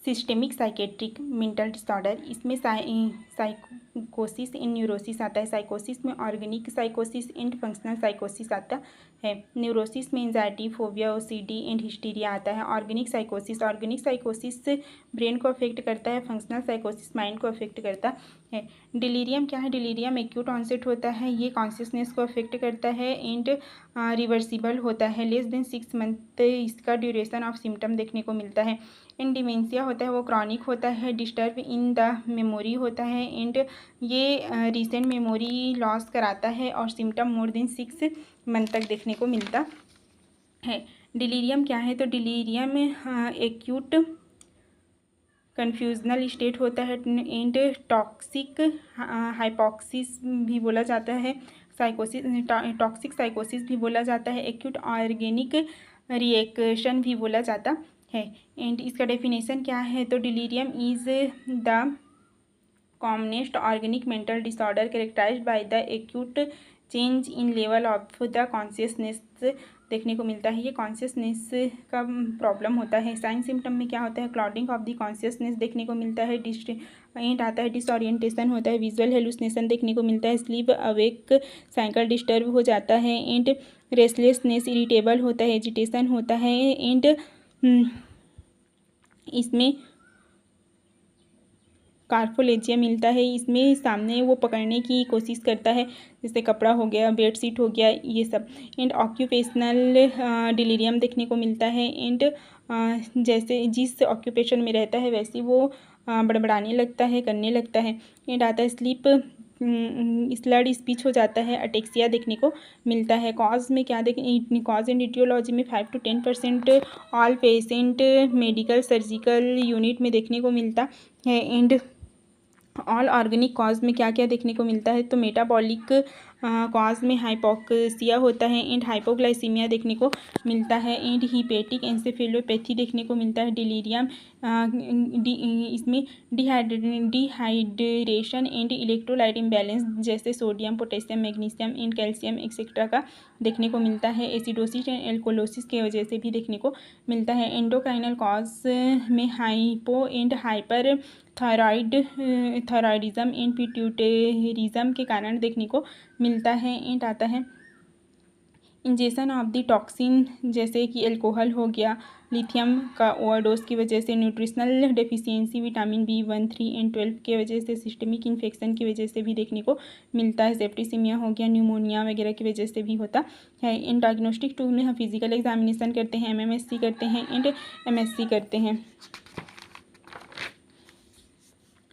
Systemic psychiatric mental disorder, इसमें साइकोसिस इन neurosis आता है। साइकोसिस में ऑर्गेनिक साइकोसिस एंड फंक्शनल साइकोसिस आता है। न्यूरोसिस में anxiety, phobia, OCD and hysteria आता है। ऑर्गेनिक साइकोसिस ब्रेन को अफेक्ट करता है। फंक्शनल साइकोसिस माइंड को अफेक्ट करता है। डिलीरियम क्या है? डिलीरियम एक्यूट ऑनसेट होता है, ये कॉन्शियसनेस को अफेक्ट करता है एंड रिवर्सिबल होता है। लेस देन 6 मंथ इसका ड्यूरेशन ऑफ सिम्टम देखने को मिलता है। एंड डिमेंशिया होता है वो क्रॉनिक होता है, डिस्टर्ब इन द मेमोरी होता है एंड ये रिसेंट मेमोरी लॉस कराता है और सिम्टम मोर देन 6 मंथ तक देखने को मिलता है। डिलीरियम क्या है? तो डिलीरियम एक्यूट कन्फ्यूजनल स्टेट होता है एंड टॉक्सिक हाइपोक्सिस भी बोला जाता है। टॉक्सिक साइकोसिस भी बोला जाता है। एक्यूट ऑर्गेनिक रिएक्शन भी बोला जाता है। एंड इसका डेफिनेशन क्या है? तो delirium is the commonest organic mental disorder characterised by the acute change in level of the consciousness देखने को मिलता है। ये कॉन्शियसनेस का प्रॉब्लम होता है। साइन सिम्टम में क्या होता है? क्लाउडिंग ऑफ द कॉन्शियसनेस देखने को मिलता है। एंड आता है डिसओरिएंटेशन होता है। विजुअल हेलुसिनेशन देखने को मिलता है। स्लीप अवेक साइकिल डिस्टर्ब हो जाता है एंड रेस्टलेसनेस, इरिटेबल होता है, एजिटेशन होता है एंड इसमें कार्फोलेजिया मिलता है। इसमें सामने वो पकड़ने की कोशिश करता है, जैसे कपड़ा हो गया, बेडशीट हो गया, ये सब। एंड ऑक्यूपेशनल डिलीरियम देखने को मिलता है एंड जैसे जिस ऑक्यूपेशन में रहता है वैसे वो बड़बड़ाने लगता है, करने लगता है। एंड आता है स्लीप स्लर्ड स्पीच हो जाता है, अटेक्सिया देखने को मिलता है। कॉज में क्या कॉज एंड इटियोलॉजी में 5 to 10% all patient medical surgical unit में देखने को मिलता है। एंड ऑल ऑर्गेनिक कॉज में क्या क्या देखने को मिलता है? तो मेटाबॉलिक कॉज में हाइपोक्सिया होता है एंड हाइपोग्लाइसीमिया देखने को मिलता है एंड हीपेटिक एंसेफेलोपैथी देखने को मिलता है। डिलीरियम इसमें डिहाइड्रेशन एंड इलेक्ट्रोलाइट इम्बैलेंस जैसे sodium, potassium, magnesium and calcium etcetera का देखने को मिलता है। एसिडोसिस एंड एल्कोलोसिस की वजह से भी देखने को मिलता है। एंडोक्राइनल कॉज में hypo and hyper thyroidism and pituitarism के कारण देखने को मिलता है। एंड आता है इंजेक्शन ऑफ द टॉक्सिन जैसे कि अल्कोहल हो गया, लिथियम का ओवरडोज की वजह से, nutritional deficiency vitamin B1, 3 and 12 के वजह से, सिस्टमिक इन्फेक्शन की वजह से भी देखने को मिलता है। सेप्टिसिमिया हो गया, न्यूमोनिया वगैरह की वजह से भी होता है। इन डायग्नोस्टिक टूल में हम फिजिकल एग्जामिनेशन करते हैं, MMSC करते हैं एंड MSC करते हैं।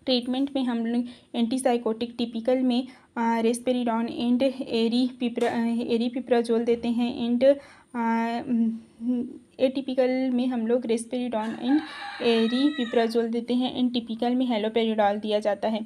ट्रीटमेंट में हम लोग एंटीसाइकोटिक टिपिकल में रेस्पेरिडॉन एंड एरीपिप्राजोल देते हैं एंड एटिपिकल में हम लोग रेस्पेरिडॉन एंड एरीपिप्राजोल देते हैं एंड टिपिकल में हेलोपेरिडॉल दिया जाता है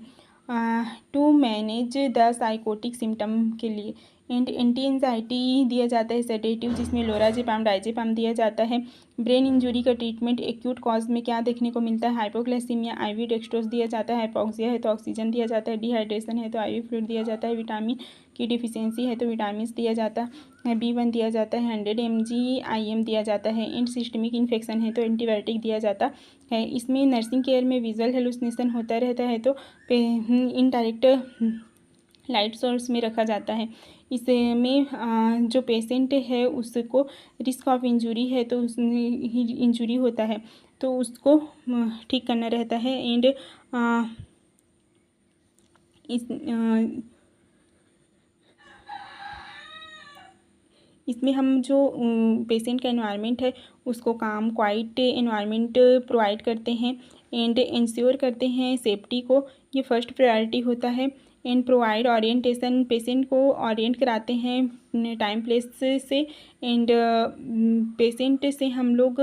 to manage the psychotic symptom के लिए। एंड एंटी एंजाइटी दिया जाता है सेडेटिव, जिसमें लोराजेपाम, डायजेपाम दिया जाता है। ब्रेन इंजरी का ट्रीटमेंट एक्यूट कॉज में क्या देखने को मिलता है? हाइपोग्लाइसीमिया, IV डेक्सट्रोज दिया जाता है। हाइपोक्सिया है तो ऑक्सीजन दिया जाता है। डिहाइड्रेशन है तो IV फ्लूइड दिया जाता है। विटामिन की डिफिशियंसी है तो विटामिन दिया जाता है। B1 दिया जाता है। 100 mg IM दिया जाता है। एंड सिस्टमिक इन्फेक्शन है तो एंटीबायोटिक दिया जाता है। इसमें नर्सिंग केयर में विजुअल हेलुसिनेशन होता रहता है तो इनडायरेक्ट लाइट सोर्स में रखा जाता है। इसमें जो पेशेंट है उसको रिस्क ऑफ इंजरी है तो इंजरी होता है तो उसको ठीक करना रहता है। एंड इसमें हम जो पेशेंट का एनवायरनमेंट है उसको काम क्वाइट एनवायरनमेंट प्रोवाइड करते हैं एंड इंश्योर करते हैं सेफ्टी को, ये फर्स्ट प्रायोरिटी होता है। एंड प्रोवाइड ओरिएंटेशन, पेशेंट को ओरिएंट कराते हैं टाइम प्लेस से। एंड पेशेंट से हम लोग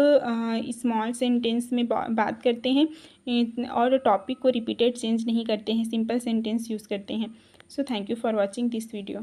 स्मॉल सेंटेंस में बात करते हैं और टॉपिक को रिपीटेड चेंज नहीं करते हैं, सिंपल सेंटेंस यूज़ करते हैं। So thank you for watching this video.